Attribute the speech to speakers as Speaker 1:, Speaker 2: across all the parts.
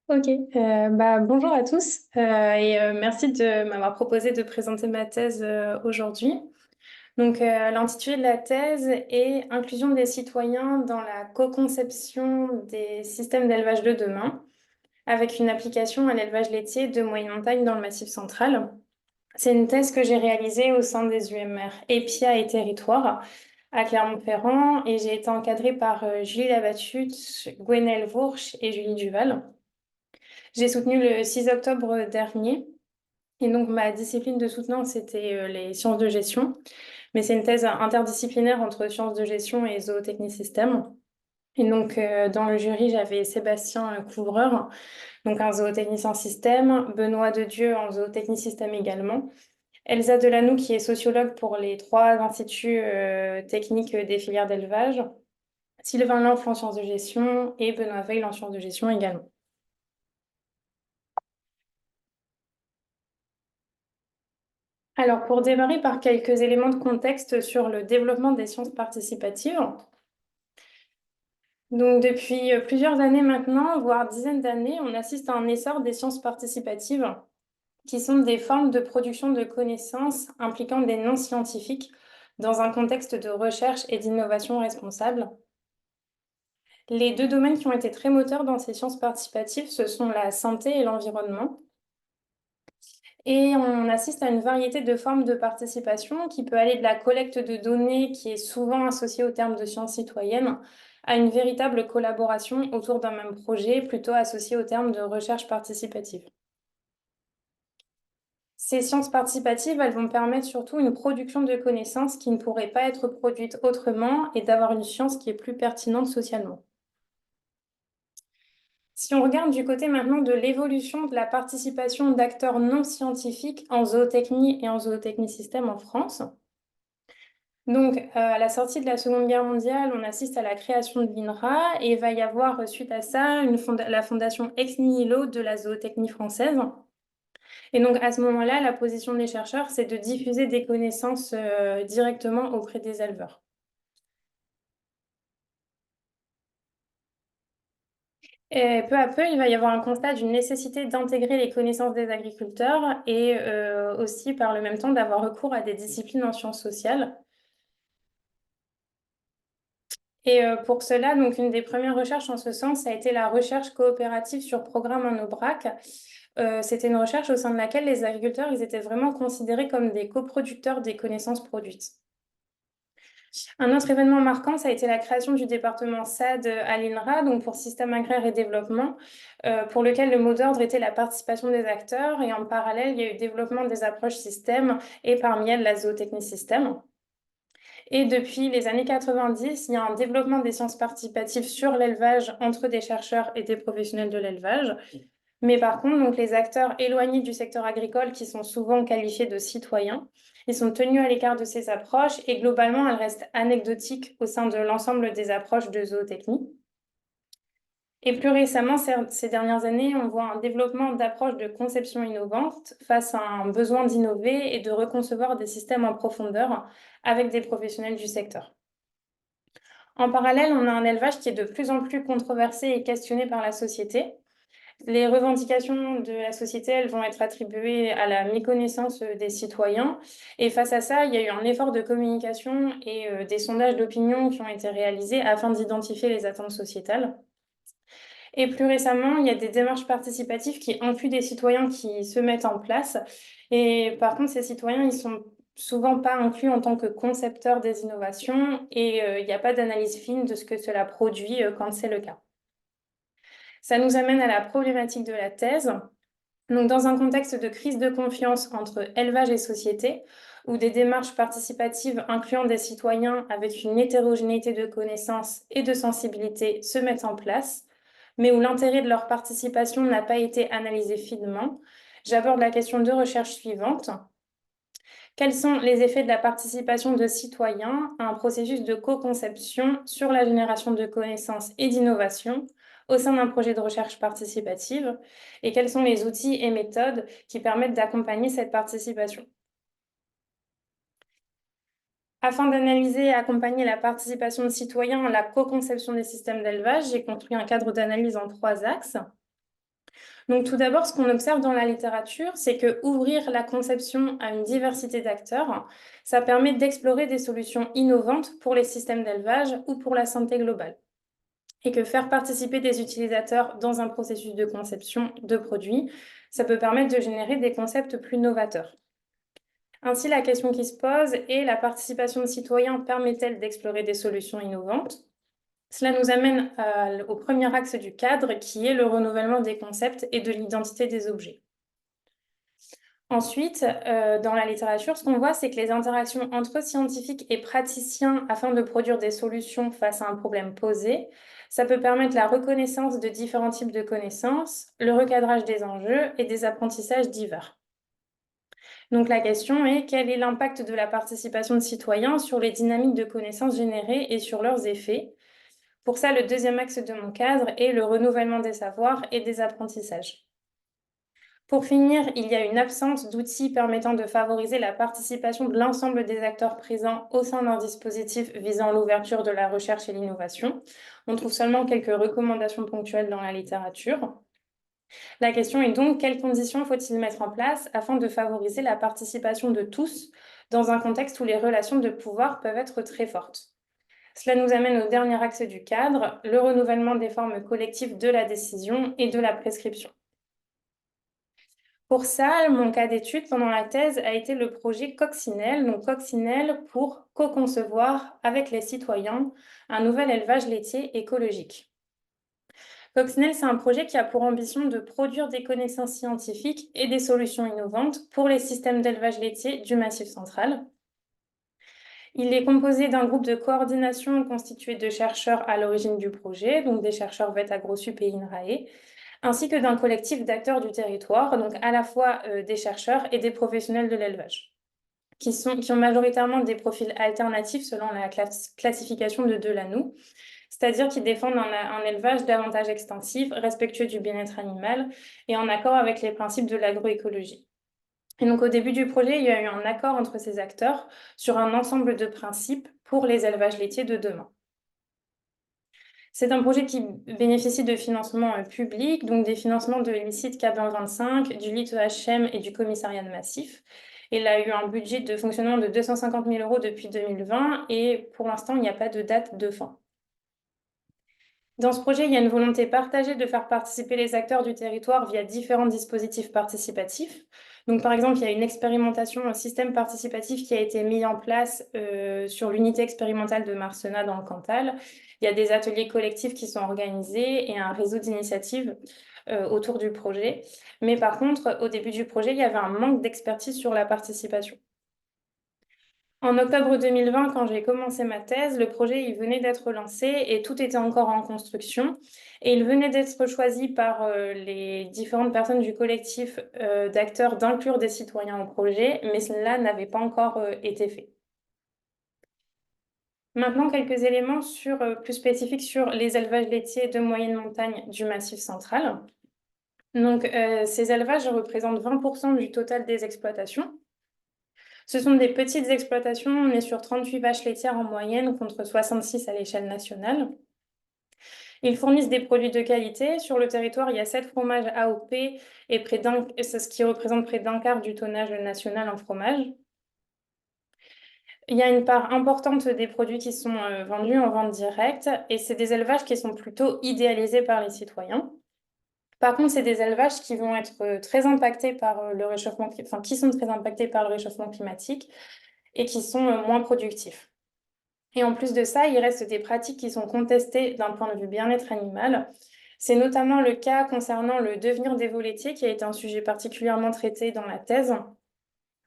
Speaker 1: Ok, bonjour à tous merci de m'avoir proposé de présenter ma thèse aujourd'hui. L'intitulé de la thèse est Inclusion des citoyens dans la co-conception des systèmes d'élevage de demain, avec une application à l'élevage laitier de moyenne montagne dans le Massif central. C'est une thèse que j'ai réalisée au sein des UMR EPIA et Territoire à Clermont-Ferrand et j'ai été encadrée par Julie Labatut, Gwenaëlle Vourch et Julie Duval. J'ai soutenu le 6 octobre dernier. Et donc, ma discipline de soutenance, c'était les sciences de gestion. Mais c'est une thèse interdisciplinaire entre sciences de gestion et zootechnie système. Dans le jury, j'avais Sébastien Couvreur, donc un zootechnicien système, Benoît Dedieu en zootechnie système également, Elsa Delanoux, qui est sociologue pour les trois instituts techniques des filières d'élevage, Sylvain Lanf en sciences de gestion et Benoît Veil en sciences de gestion également. Alors, pour démarrer par quelques éléments de contexte sur le développement des sciences participatives. Donc, depuis plusieurs années maintenant, voire dizaines d'années, on assiste à un essor des sciences participatives, qui sont des formes de production de connaissances impliquant des non-scientifiques dans un contexte de recherche et d'innovation responsable. Les deux domaines qui ont été très moteurs dans ces sciences participatives, ce sont la santé et l'environnement. Et on assiste à une variété de formes de participation qui peut aller de la collecte de données, qui est souvent associée au terme de sciences citoyennes, à une véritable collaboration autour d'un même projet, plutôt associée au terme de recherche participative. Ces sciences participatives, elles vont permettre surtout une production de connaissances qui ne pourraient pas être produites autrement et d'avoir une science qui est plus pertinente socialement. Si on regarde du côté maintenant de l'évolution de la participation d'acteurs non scientifiques en zootechnie et en zootechnie système en France, à la sortie de la Seconde Guerre mondiale, on assiste à la création de l'INRA et il va y avoir, suite à ça, la fondation ex nihilo de la zootechnie française. Et donc, à ce moment-là, la position des chercheurs, c'est de diffuser des connaissances directement auprès des éleveurs. Et peu à peu, il va y avoir un constat d'une nécessité d'intégrer les connaissances des agriculteurs et aussi, par le même temps, d'avoir recours à des disciplines en sciences sociales. Et pour cela, donc, une des premières recherches en ce sens, ça a été la recherche coopérative sur programme en Aubrac. C'était une recherche au sein de laquelle les agriculteurs, ils étaient vraiment considérés comme des coproducteurs des connaissances produites. Un autre événement marquant, ça a été la création du département SAD à l'INRA, donc pour Système agraire et développement, pour lequel le mot d'ordre était la participation des acteurs. Et en parallèle, il y a eu le développement des approches système et parmi elles la zootechnie système. Et depuis les années 90, il y a un développement des sciences participatives sur l'élevage entre des chercheurs et des professionnels de l'élevage. Mais par contre, donc, les acteurs éloignés du secteur agricole, qui sont souvent qualifiés de citoyens, ils sont tenus à l'écart de ces approches et globalement, elles restent anecdotiques au sein de l'ensemble des approches de zootechnie. Et plus récemment, ces dernières années, on voit un développement d'approches de conception innovante face à un besoin d'innover et de reconcevoir des systèmes en profondeur avec des professionnels du secteur. En parallèle, on a un élevage qui est de plus en plus controversé et questionné par la société. Les revendications de la société, elles vont être attribuées à la méconnaissance des citoyens. Et face à ça, il y a eu un effort de communication et des sondages d'opinion qui ont été réalisés afin d'identifier les attentes sociétales. Et plus récemment, il y a des démarches participatives qui incluent des citoyens qui se mettent en place. Et par contre, ces citoyens, ils sont souvent pas inclus en tant que concepteurs des innovations et il n'y a pas d'analyse fine de ce que cela produit quand c'est le cas. Ça nous amène à la problématique de la thèse. Donc, dans un contexte de crise de confiance entre élevage et société, où des démarches participatives incluant des citoyens avec une hétérogénéité de connaissances et de sensibilité se mettent en place, mais où l'intérêt de leur participation n'a pas été analysé finement, j'aborde la question de recherche suivante. Quels sont les effets de la participation de citoyens à un processus de co-conception sur la génération de connaissances et d'innovation au sein d'un projet de recherche participative et quels sont les outils et méthodes qui permettent d'accompagner cette participation? Afin d'analyser et accompagner la participation de citoyens à la co-conception des systèmes d'élevage, j'ai construit un cadre d'analyse en trois axes. Donc tout d'abord, ce qu'on observe dans la littérature, c'est que ouvrir la conception à une diversité d'acteurs, ça permet d'explorer des solutions innovantes pour les systèmes d'élevage ou pour la santé globale. Et que faire participer des utilisateurs dans un processus de conception de produits, ça peut permettre de générer des concepts plus novateurs. Ainsi, la question qui se pose est: la participation de citoyens permet-elle d'explorer des solutions innovantes? Cela nous amène au premier axe du cadre, qui est le renouvellement des concepts et de l'identité des objets. Ensuite, dans la littérature, ce qu'on voit, c'est que les interactions entre scientifiques et praticiens afin de produire des solutions face à un problème posé, ça peut permettre la reconnaissance de différents types de connaissances, le recadrage des enjeux et des apprentissages divers. Donc la question est: quel est l'impact de la participation de citoyens sur les dynamiques de connaissances générées et sur leurs effets? Pour ça, le deuxième axe de mon cadre est le renouvellement des savoirs et des apprentissages. Pour finir, il y a une absence d'outils permettant de favoriser la participation de l'ensemble des acteurs présents au sein d'un dispositif visant l'ouverture de la recherche et l'innovation. On trouve seulement quelques recommandations ponctuelles dans la littérature. La question est donc: quelles conditions faut-il mettre en place afin de favoriser la participation de tous dans un contexte où les relations de pouvoir peuvent être très fortes? Cela nous amène au dernier axe du cadre, le renouvellement des formes collectives de la décision et de la prescription. Pour ça, mon cas d'étude pendant la thèse a été le projet Coccinelle, donc Coccinelle pour co-concevoir avec les citoyens un nouvel élevage laitier écologique. Coccinelle, c'est un projet qui a pour ambition de produire des connaissances scientifiques et des solutions innovantes pour les systèmes d'élevage laitier du Massif central. Il est composé d'un groupe de coordination constitué de chercheurs à l'origine du projet, donc des chercheurs VET AgroSup et INRAE, ainsi que d'un collectif d'acteurs du territoire, donc à la fois des chercheurs et des professionnels de l'élevage, qui ont majoritairement des profils alternatifs selon la classification de Delanoux, c'est-à-dire qui défendent un élevage davantage extensif, respectueux du bien-être animal et en accord avec les principes de l'agroécologie. Et donc au début du projet, il y a eu un accord entre ces acteurs sur un ensemble de principes pour les élevages laitiers de demain. C'est un projet qui bénéficie de financements publics, donc des financements de l'ICID CAB25, du LITEHM et du Commissariat de Massif. Il a eu un budget de fonctionnement de 250 000 € depuis 2020 et pour l'instant, il n'y a pas de date de fin. Dans ce projet, il y a une volonté partagée de faire participer les acteurs du territoire via différents dispositifs participatifs. Donc, par exemple, il y a une expérimentation, un système participatif qui a été mis en place sur l'unité expérimentale de Marcenat dans le Cantal. Il y a des ateliers collectifs qui sont organisés et un réseau d'initiatives autour du projet. Mais par contre, au début du projet, il y avait un manque d'expertise sur la participation. En octobre 2020, quand j'ai commencé ma thèse, le projet il venait d'être lancé et tout était encore en construction. Et il venait d'être choisi par les différentes personnes du collectif d'acteurs d'inclure des citoyens au projet, mais cela n'avait pas encore été fait. Maintenant, quelques éléments plus spécifiques sur les élevages laitiers de moyenne montagne du Massif central. Donc, ces élevages représentent 20% du total des exploitations. Ce sont des petites exploitations, on est sur 38 vaches laitières en moyenne contre 66 à l'échelle nationale. Ils fournissent des produits de qualité. Sur le territoire, il y a 7 fromages AOP et c'est ce qui représente près d'un quart du tonnage national en fromage. Il y a une part importante des produits qui sont vendus en vente directe et c'est des élevages qui sont plutôt idéalisés par les citoyens. Par contre, c'est des élevages qui vont être très impactés par le réchauffement, qui sont très impactés par le réchauffement climatique et qui sont moins productifs. Et en plus de ça, il reste des pratiques qui sont contestées d'un point de vue bien-être animal. C'est notamment le cas concernant le devenir des veaux laitiers, qui a été un sujet particulièrement traité dans la thèse.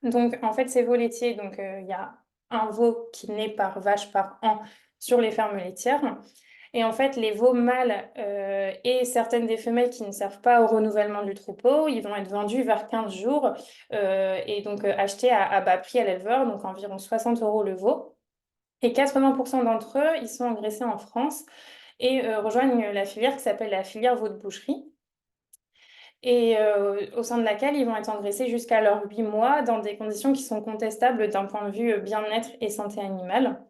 Speaker 1: Donc, en fait, ces veaux laitiers, il y a un veau qui naît par vache par an sur les fermes laitières. Et en fait, les veaux mâles et certaines des femelles qui ne servent pas au renouvellement du troupeau, ils vont être vendus vers 15 jours et donc achetés à bas prix à l'éleveur, donc environ 60 € le veau. Et 80% d'entre eux, ils sont engraissés en France et rejoignent la filière qui s'appelle la filière veau de boucherie et au sein de laquelle ils vont être engraissés jusqu'à leurs 8 mois dans des conditions qui sont contestables d'un point de vue bien-être et santé animale.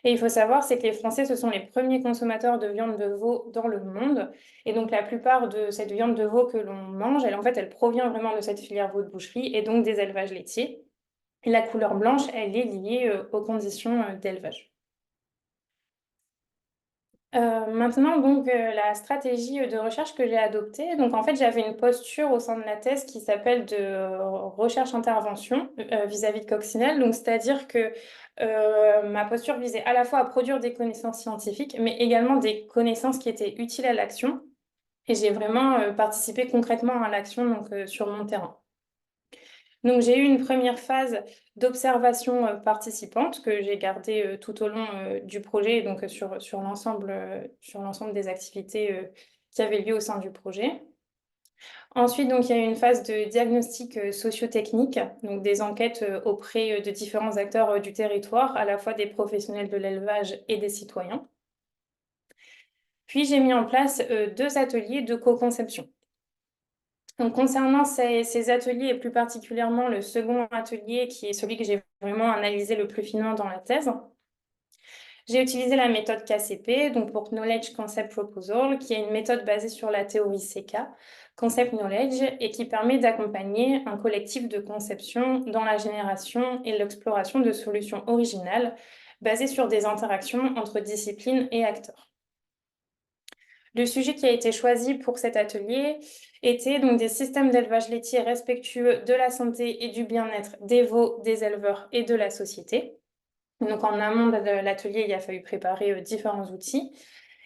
Speaker 1: Et il faut savoir, c'est que les Français, ce sont les premiers consommateurs de viande de veau dans le monde. Et donc, la plupart de cette viande de veau que l'on mange, elle, en fait, elle provient vraiment de cette filière veau de boucherie et donc des élevages laitiers. Et la couleur blanche, elle est liée aux conditions d'élevage. Maintenant donc, la stratégie, de recherche que j'ai adoptée, donc en fait, j'avais une posture au sein de la thèse qui s'appelle de recherche-intervention, vis-à-vis de Coccinelle. Donc c'est-à-dire que, ma posture visait à la fois à produire des connaissances scientifiques, mais également des connaissances qui étaient utiles à l'action et j'ai vraiment, participé concrètement à l'action donc, sur mon terrain. Donc j'ai eu une première phase d'observation, participante que j'ai gardée, tout au long, du projet, donc sur l'ensemble des activités, qui avaient lieu au sein du projet. Ensuite, donc il y a eu une phase de diagnostic, socio-technique, donc des enquêtes, auprès, de différents acteurs, du territoire, à la fois des professionnels de l'élevage et des citoyens. Puis j'ai mis en place, 2 ateliers de co-conception. Donc concernant ces ateliers et plus particulièrement le second atelier qui est celui que j'ai vraiment analysé le plus finement dans la thèse, j'ai utilisé la méthode KCP, donc pour Knowledge Concept Proposal, qui est une méthode basée sur la théorie CK, Concept Knowledge, et qui permet d'accompagner un collectif de conception dans la génération et l'exploration de solutions originales basées sur des interactions entre disciplines et acteurs. Le sujet qui a été choisi pour cet atelier était donc des systèmes d'élevage laitier respectueux de la santé et du bien-être des veaux, des éleveurs et de la société. Donc en amont de l'atelier, il a fallu préparer différents outils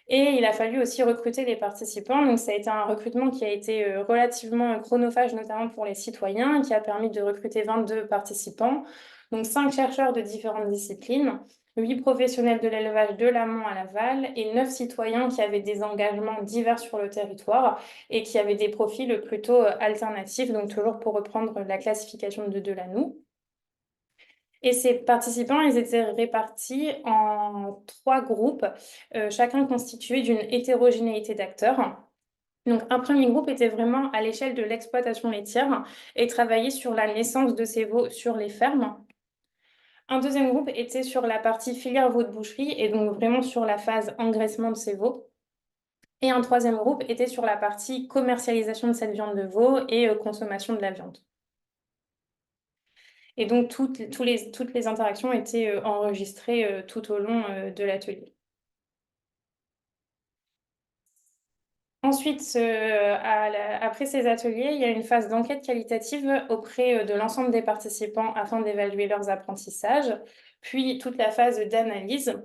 Speaker 1: et il a fallu aussi recruter les participants. Donc ça a été un recrutement qui a été relativement chronophage, notamment pour les citoyens, qui a permis de recruter 22 participants, donc 5 chercheurs de différentes disciplines, 8 professionnels de l'élevage de l'amont à l'aval et 9 citoyens qui avaient des engagements divers sur le territoire et qui avaient des profils plutôt alternatifs, donc toujours pour reprendre la classification de Delanoux. Et ces participants, ils étaient répartis en 3 groupes, chacun constitué d'une hétérogénéité d'acteurs. Donc un premier groupe était vraiment à l'échelle de l'exploitation laitière et travaillait sur la naissance de ces veaux sur les fermes. Un deuxième groupe était sur la partie filière veau de boucherie et donc vraiment sur la phase engraissement de ces veaux. Et un troisième groupe était sur la partie commercialisation de cette viande de veau et consommation de la viande. Et donc toutes les interactions étaient, enregistrées, tout au long, de l'atelier. Ensuite, après ces ateliers, il y a une phase d'enquête qualitative auprès, de l'ensemble des participants afin d'évaluer leurs apprentissages, puis toute la phase d'analyse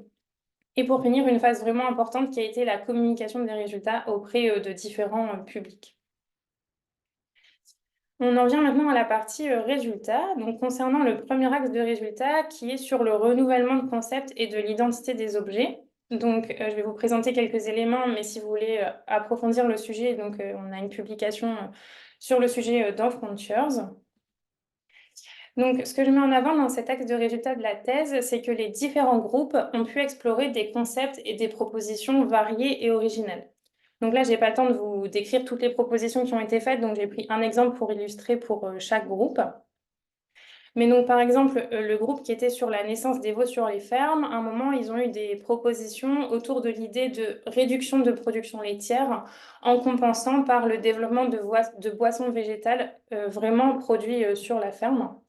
Speaker 1: et pour finir, une phase vraiment importante qui a été la communication des résultats auprès, de différents, publics. On en vient maintenant à la partie, résultats. Donc concernant le premier axe de résultats qui est sur le renouvellement de concept et de l'identité des objets. Donc, je vais vous présenter quelques éléments, mais si vous voulez, approfondir le sujet, donc, on a une publication, sur le sujet, dans Frontiers. Donc ce que je mets en avant dans cet axe de résultats de la thèse, c'est que les différents groupes ont pu explorer des concepts et des propositions variées et originales. Donc là, j'ai pas le temps de vous décrire toutes les propositions qui ont été faites, donc j'ai pris un exemple pour illustrer pour, chaque groupe. Mais donc par exemple, le groupe qui était sur la naissance des veaux sur les fermes, à un moment, ils ont eu des propositions autour de l'idée de réduction de production laitière en compensant par le développement de boissons végétales, vraiment produits, sur la ferme.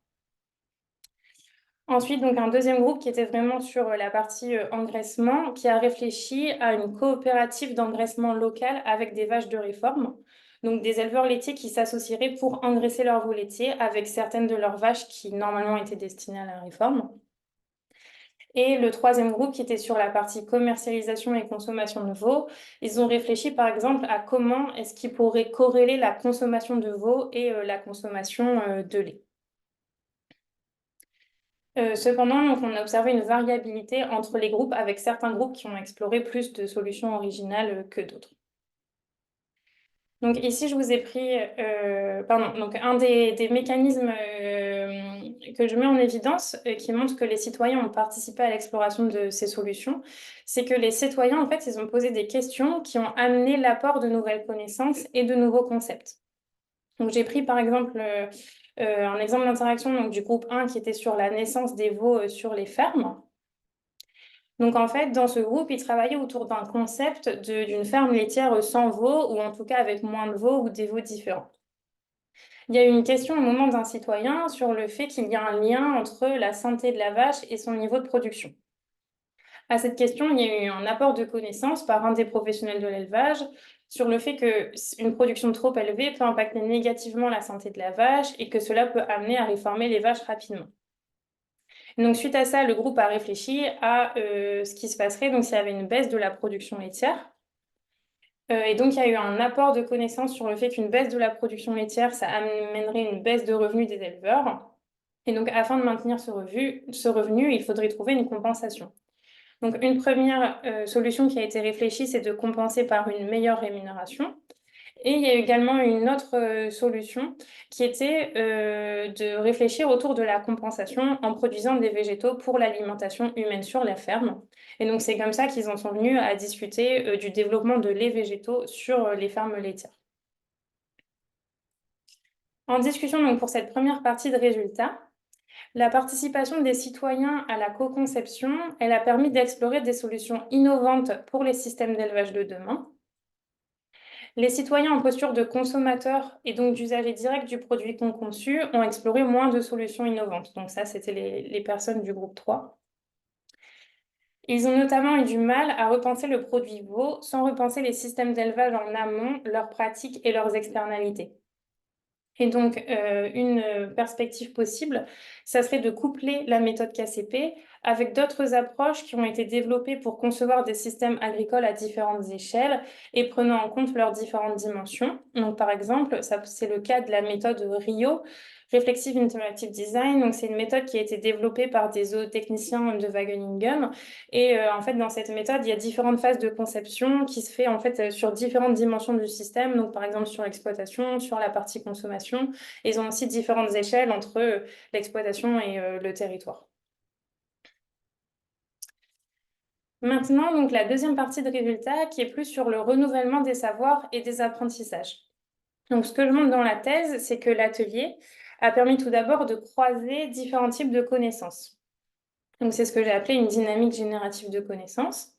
Speaker 1: Ensuite, donc un deuxième groupe qui était vraiment sur, la partie, engraissement, qui a réfléchi à une coopérative d'engraissement local avec des vaches de réforme. Donc des éleveurs laitiers qui s'associeraient pour engraisser leurs veaux laitiers avec certaines de leurs vaches qui normalement étaient destinées à la réforme. Et le troisième groupe qui était sur la partie commercialisation et consommation de veaux, ils ont réfléchi par exemple à comment est-ce qu'ils pourraient corréler la consommation de veaux et la consommation, de lait. Cependant, donc on a observé une variabilité entre les groupes, avec certains groupes qui ont exploré plus de solutions originales, que d'autres. Donc ici, je vous ai pris, donc un des mécanismes, que je mets en évidence, qui montre que les citoyens ont participé à l'exploration de ces solutions, c'est que les citoyens, en fait, ils ont posé des questions qui ont amené l'apport de nouvelles connaissances et de nouveaux concepts. Donc j'ai pris par exemple, un exemple d'interaction donc du groupe 1 qui était sur la naissance des veaux, sur les fermes. Donc en fait, dans ce groupe, ils travaillaient autour d'un concept d'une ferme laitière sans veaux, ou en tout cas avec moins de veaux ou des veaux différents. Il y a eu une question au moment d'un citoyen sur le fait qu'il y a un lien entre la santé de la vache et son niveau de production. À cette question, il y a eu un apport de connaissances par un des professionnels de l'élevage sur le fait qu'une production trop élevée peut impacter négativement la santé de la vache et que cela peut amener à réformer les vaches rapidement. Donc, suite à ça, le groupe a réfléchi à ce qui se passerait donc s'il y avait une baisse de la production laitière. Et donc, il y a eu un apport de connaissances sur le fait qu'une baisse de la production laitière, ça amènerait une baisse de revenus des éleveurs. Et donc, afin de maintenir ce revenu, il faudrait trouver une compensation. Donc, une première solution qui a été réfléchie, c'est de compenser par une meilleure rémunération. Et il y a également une autre solution qui était de réfléchir autour de la compensation en produisant des végétaux pour l'alimentation humaine sur la ferme. Et donc, c'est comme ça qu'ils en sont venus à discuter du développement de lait végétaux sur les fermes laitières. En discussion donc, pour cette première partie de résultats, la participation des citoyens à la co-conception, elle a permis d'explorer des solutions innovantes pour les systèmes d'élevage de demain. Les citoyens en posture de consommateurs et donc d'usager direct du produit qu'on conçu ont exploré moins de solutions innovantes. Donc ça, c'était les personnes du groupe 3. Ils ont notamment eu du mal à repenser le produit veau sans repenser les systèmes d'élevage en amont, leurs pratiques et leurs externalités. Et donc, une perspective possible, ça serait de coupler la méthode KCP avec d'autres approches qui ont été développées pour concevoir des systèmes agricoles à différentes échelles et prenant en compte leurs différentes dimensions. Donc, par exemple, c'est le cas de la méthode RIO, Reflexive Interactive Design. Donc, c'est une méthode qui a été développée par des zootechniciens de Wageningen. Et en fait, dans cette méthode, il y a différentes phases de conception qui se fait en fait sur différentes dimensions du système. Donc, par exemple, sur l'exploitation, sur la partie consommation. Et ils ont aussi différentes échelles entre l'exploitation et le territoire. Maintenant, donc la deuxième partie de résultat qui est plus sur le renouvellement des savoirs et des apprentissages. Donc, ce que je montre dans la thèse, c'est que l'atelier a permis tout d'abord de croiser différents types de connaissances. Donc, c'est ce que j'ai appelé une dynamique générative de connaissances.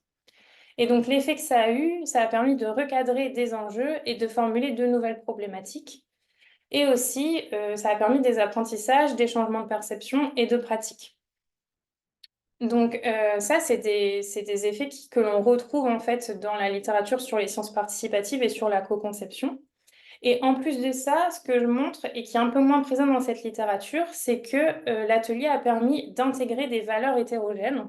Speaker 1: Et donc, l'effet que ça a eu, ça a permis de recadrer des enjeux et de formuler de nouvelles problématiques. Et aussi, ça a permis des apprentissages, des changements de perception et de pratique. Donc, ça, c'est des effets que l'on retrouve en fait dans la littérature sur les sciences participatives et sur la co-conception. Et en plus de ça, ce que je montre et qui est un peu moins présent dans cette littérature, c'est que l'atelier a permis d'intégrer des valeurs hétérogènes.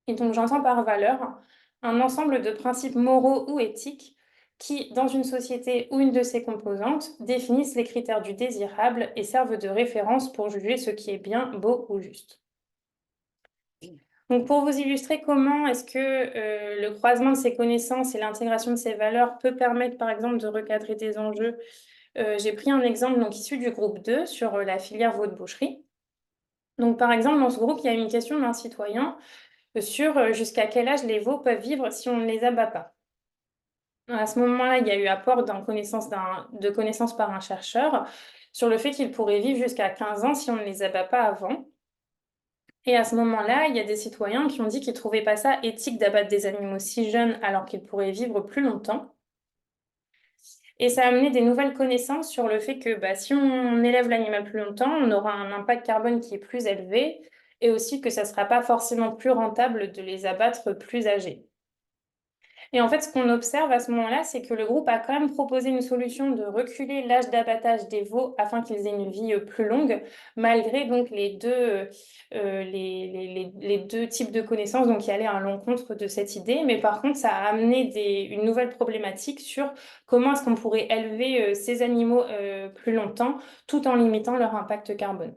Speaker 1: Et donc, j'entends par valeur un ensemble de principes moraux ou éthiques qui, dans une société ou une de ses composantes, définissent les critères du désirable et servent de référence pour juger ce qui est bien, beau ou juste. Donc, pour vous illustrer comment est-ce que le croisement de ces connaissances et l'intégration de ces valeurs peut permettre, par exemple, de recadrer des enjeux, j'ai pris un exemple donc, issu du groupe 2 sur la filière veau de boucherie. Donc, par exemple, dans ce groupe, il y a une question d'un citoyen sur jusqu'à quel âge les veaux peuvent vivre si on ne les abat pas. À ce moment-là, il y a eu apport de connaissances par un chercheur sur le fait qu'ils pourraient vivre jusqu'à 15 ans si on ne les abat pas avant. Et à ce moment-là, il y a des citoyens qui ont dit qu'ils ne trouvaient pas ça éthique d'abattre des animaux si jeunes alors qu'ils pourraient vivre plus longtemps. Et ça a amené des nouvelles connaissances sur le fait que si on élève l'animal plus longtemps, on aura un impact carbone qui est plus élevé et aussi que ça ne sera pas forcément plus rentable de les abattre plus âgés. Et en fait, ce qu'on observe à ce moment-là, c'est que le groupe a quand même proposé une solution de reculer l'âge d'abattage des veaux afin qu'ils aient une vie plus longue, malgré donc les deux types de connaissances donc, qui allaient à l'encontre de cette idée. Mais par contre, ça a amené une nouvelle problématique sur comment est-ce qu'on pourrait élever ces animaux plus longtemps tout en limitant leur impact carbone.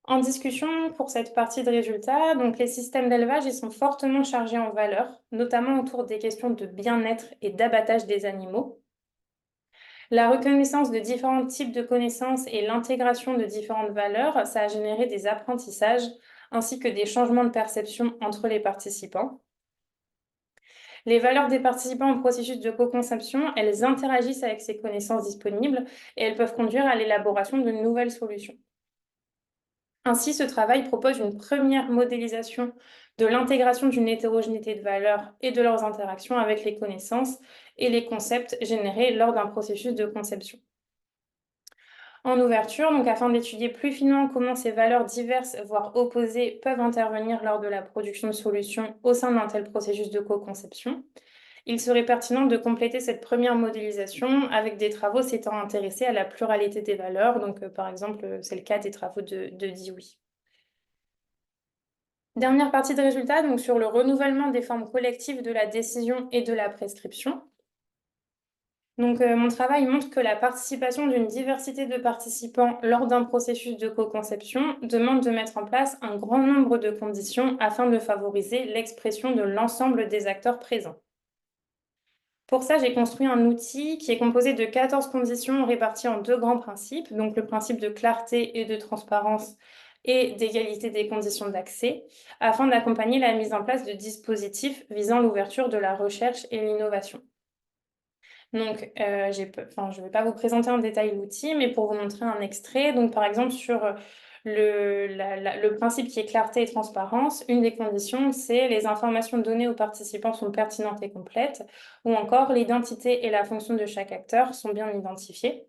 Speaker 1: En discussion pour cette partie de résultats, donc les systèmes d'élevage, ils sont fortement chargés en valeur, notamment autour des questions de bien-être et d'abattage des animaux. La reconnaissance de différents types de connaissances et l'intégration de différentes valeurs, ça a généré des apprentissages ainsi que des changements de perception entre les participants. Les valeurs des participants au processus de co-conception, elles interagissent avec ces connaissances disponibles et elles peuvent conduire à l'élaboration de nouvelles solutions. Ainsi, ce travail propose une première modélisation de l'intégration d'une hétérogénéité de valeurs et de leurs interactions avec les connaissances et les concepts générés lors d'un processus de conception. En ouverture, donc afin d'étudier plus finement comment ces valeurs diverses, voire opposées, peuvent intervenir lors de la production de solutions au sein d'un tel processus de co-conception, il serait pertinent de compléter cette première modélisation avec des travaux s'étant intéressés à la pluralité des valeurs. Donc, par exemple, c'est le cas des travaux de Dewey. Dernière partie de résultats, donc sur le renouvellement des formes collectives de la décision et de la prescription. Donc, mon travail montre que la participation d'une diversité de participants lors d'un processus de co-conception demande de mettre en place un grand nombre de conditions afin de favoriser l'expression de l'ensemble des acteurs présents. Pour ça, j'ai construit un outil qui est composé de 14 conditions réparties en deux grands principes, donc le principe de clarté et de transparence et d'égalité des conditions d'accès, afin d'accompagner la mise en place de dispositifs visant l'ouverture de la recherche et l'innovation. Donc, je ne vais pas vous présenter en détail l'outil, mais pour vous montrer un extrait, donc par exemple sur le principe qui est clarté et transparence, une des conditions, c'est les informations données aux participants sont pertinentes et complètes, ou encore l'identité et la fonction de chaque acteur sont bien identifiées.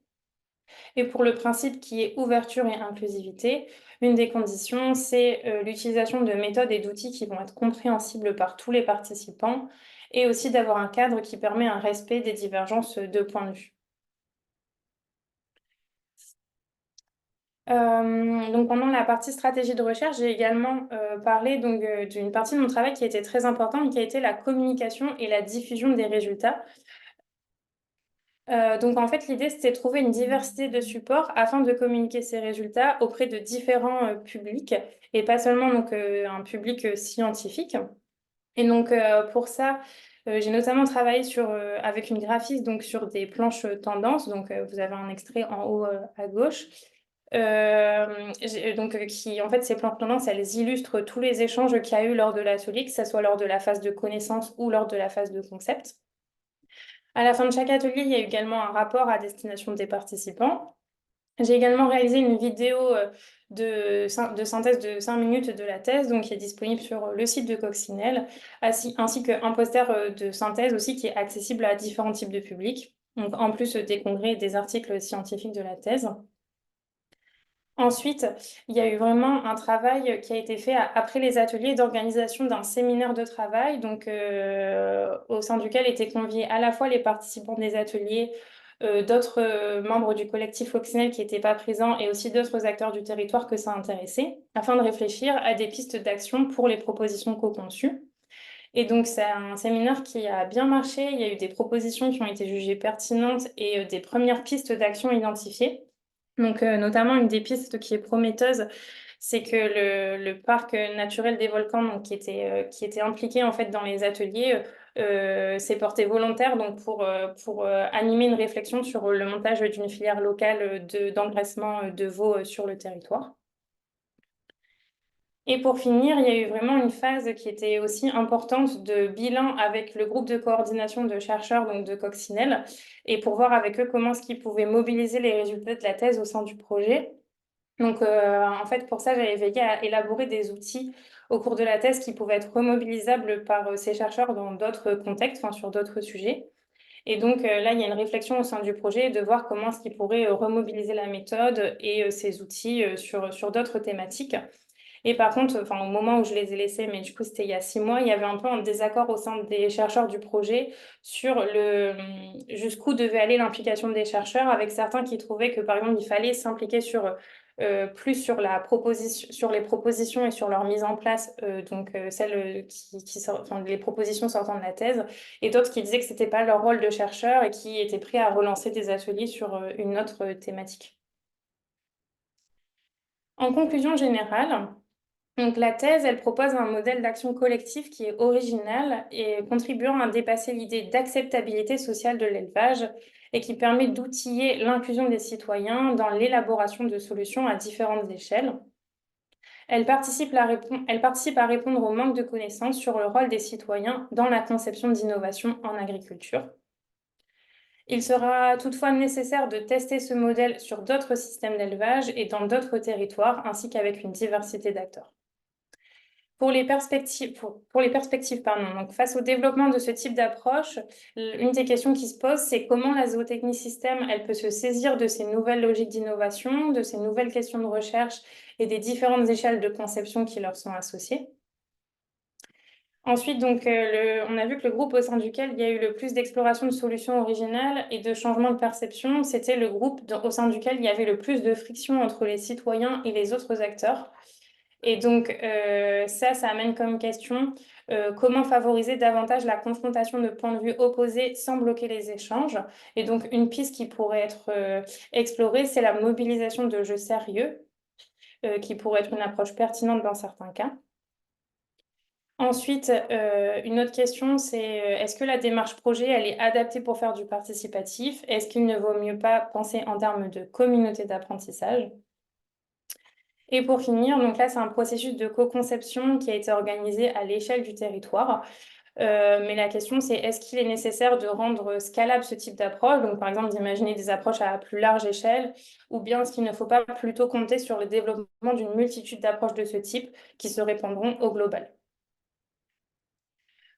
Speaker 1: Et pour le principe qui est ouverture et inclusivité, une des conditions, c'est l'utilisation de méthodes et d'outils qui vont être compréhensibles par tous les participants et aussi d'avoir un cadre qui permet un respect des divergences de points de vue. Donc pendant la partie stratégie de recherche, j'ai également parlé donc, d'une partie de mon travail qui a été très importante, qui a été la communication et la diffusion des résultats. Donc en fait, l'idée, c'était de trouver une diversité de supports afin de communiquer ces résultats auprès de différents, publics et pas seulement donc, un public, scientifique. Et donc, pour ça, j'ai notamment travaillé avec une graphiste donc sur des planches, tendances. Donc, vous avez un extrait en haut, à gauche. Qui en fait, ces planches tendances, elles illustrent tous les échanges qu'il y a eu lors de l'atelier, que ça soit lors de la phase de connaissance ou lors de la phase de concept. À la fin de chaque atelier, il y a également un rapport à destination des participants. J'ai également réalisé une vidéo de synthèse de 5 minutes de la thèse, donc qui est disponible sur le site de Coccinelle, ainsi qu'un poster de synthèse aussi qui est accessible à différents types de publics, donc en plus des congrès et des articles scientifiques de la thèse. Ensuite, il y a eu vraiment un travail qui a été fait après les ateliers d'organisation d'un séminaire de travail, donc au sein duquel étaient conviés à la fois les participants des ateliers, d'autres membres du collectif Coccinelle qui n'étaient pas présents et aussi d'autres acteurs du territoire que ça intéressait, afin de réfléchir à des pistes d'action pour les propositions co-conçues. Et donc, c'est un séminaire qui a bien marché. Il y a eu des propositions qui ont été jugées pertinentes et des premières pistes d'action identifiées. Donc, notamment, une des pistes qui est prometteuse, c'est que le parc naturel des volcans, donc, qui était impliqué en fait dans les ateliers, s'est porté volontaire donc pour animer une réflexion sur le montage d'une filière locale d'engraissement de veaux sur le territoire. Et pour finir, il y a eu vraiment une phase qui était aussi importante de bilan avec le groupe de coordination de chercheurs, donc de Coccinelle, et pour voir avec eux comment est-ce qu'ils pouvaient mobiliser les résultats de la thèse au sein du projet. Donc, en fait, pour ça, j'avais veillé à élaborer des outils au cours de la thèse qui pouvaient être remobilisables par ces chercheurs dans d'autres contextes, enfin, sur d'autres sujets. Et donc, là, il y a une réflexion au sein du projet de voir comment est-ce qu'ils pourraient remobiliser la méthode et ces outils sur d'autres thématiques. Et par contre, enfin, au moment où je les ai laissés, mais du coup, c'était il y a 6 mois, il y avait un peu un désaccord au sein des chercheurs du projet sur jusqu'où devait aller l'implication des chercheurs, avec certains qui trouvaient que, par exemple, il fallait s'impliquer plus sur sur les propositions et sur leur mise en place, donc celles enfin, les propositions sortant de la thèse, et d'autres qui disaient que c'était pas leur rôle de chercheur et qui étaient prêts à relancer des ateliers sur une autre thématique. En conclusion générale, donc la thèse, elle propose un modèle d'action collective qui est original et contribuant à dépasser l'idée d'acceptabilité sociale de l'élevage et qui permet d'outiller l'inclusion des citoyens dans l'élaboration de solutions à différentes échelles. Elle participe à répondre au manque de connaissances sur le rôle des citoyens dans la conception d'innovation en agriculture. Il sera toutefois nécessaire de tester ce modèle sur d'autres systèmes d'élevage et dans d'autres territoires, ainsi qu'avec une diversité d'acteurs. Pour les perspectives, pardon, donc face au développement de ce type d'approche, une des questions qui se pose, c'est comment la zootechnie système, elle peut se saisir de ces nouvelles logiques d'innovation, de ces nouvelles questions de recherche et des différentes échelles de conception qui leur sont associées. Ensuite, donc, on a vu que le groupe au sein duquel il y a eu le plus d'exploration de solutions originales et de changements de perception, c'était le groupe au sein duquel il y avait le plus de friction entre les citoyens et les autres acteurs. Et donc, ça amène comme question, comment favoriser davantage la confrontation de points de vue opposés sans bloquer les échanges? Et donc une piste qui pourrait être, explorée, c'est la mobilisation de jeux sérieux, qui pourrait être une approche pertinente dans certains cas. Ensuite, une autre question, c'est, est-ce que la démarche projet, elle est adaptée pour faire du participatif? Est-ce qu'il ne vaut mieux pas penser en termes de communauté d'apprentissage? Et pour finir, donc là, c'est un processus de co-conception qui a été organisé à l'échelle du territoire. Mais la question, c'est est-ce qu'il est nécessaire de rendre scalable ce type d'approche? Donc, par exemple, d'imaginer des approches à plus large échelle, ou bien est-ce qu'il ne faut pas plutôt compter sur le développement d'une multitude d'approches de ce type qui se répondront au global?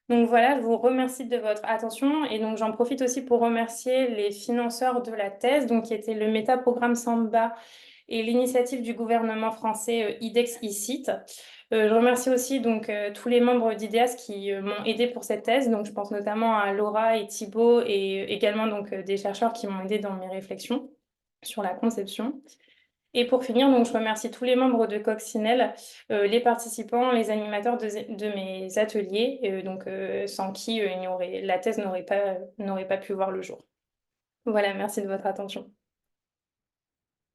Speaker 1: Donc voilà, je vous remercie de votre attention et donc j'en profite aussi pour remercier les financeurs de la thèse, donc qui étaient le métaprogramme Samba et l'initiative du gouvernement français, IDEX-ICIT. Je remercie aussi donc, tous les membres d'IDEAS qui, m'ont aidée pour cette thèse. Donc je pense notamment à Laura et Thibaut et également donc, des chercheurs qui m'ont aidée dans mes réflexions sur la conception. Et pour finir, donc je remercie tous les membres de Coccinelle, les participants, les animateurs de mes ateliers, donc, sans qui, la thèse n'aurait pas pu voir le jour. Voilà, merci de votre attention.